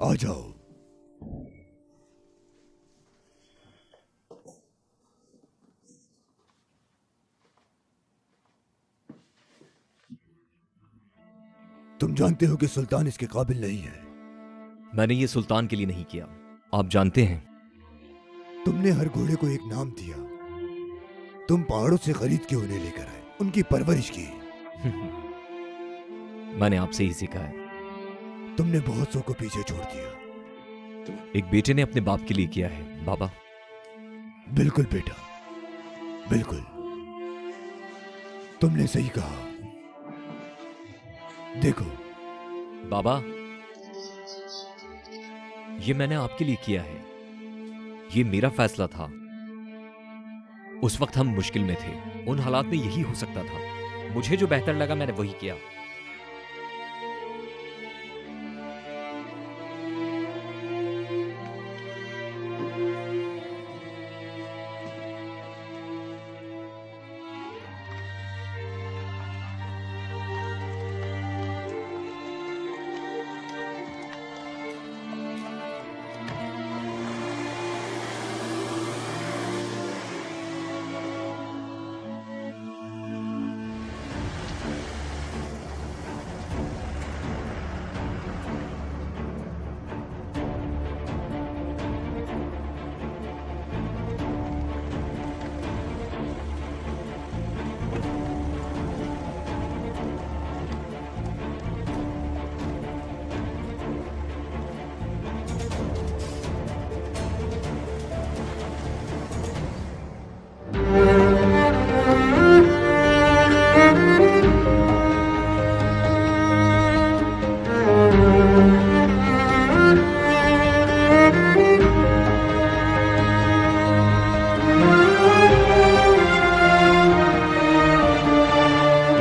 आ जाओ। तुम जानते हो कि सुल्तान इसके काबिल नहीं है। मैंने ये सुल्तान के लिए नहीं किया, आप जानते हैं। तुमने हर घोड़े को एक नाम दिया। तुम पहाड़ों से खरीद के उन्हें लेकर आए, उनकी परवरिश की। मैंने आपसे ही सीखा है। तुमने बहुत सौ को पीछे छोड़ दिया। एक बेटे ने अपने बाप के लिए किया है बाबा। बिल्कुल बेटा, बिल्कुल, तुमने सही कहा। देखो बाबा, ये मैंने आपके लिए किया है। ये मेरा फैसला था। उस वक्त हम मुश्किल में थे, उन हालात में यही हो सकता था। मुझे जो बेहतर लगा मैंने वही किया।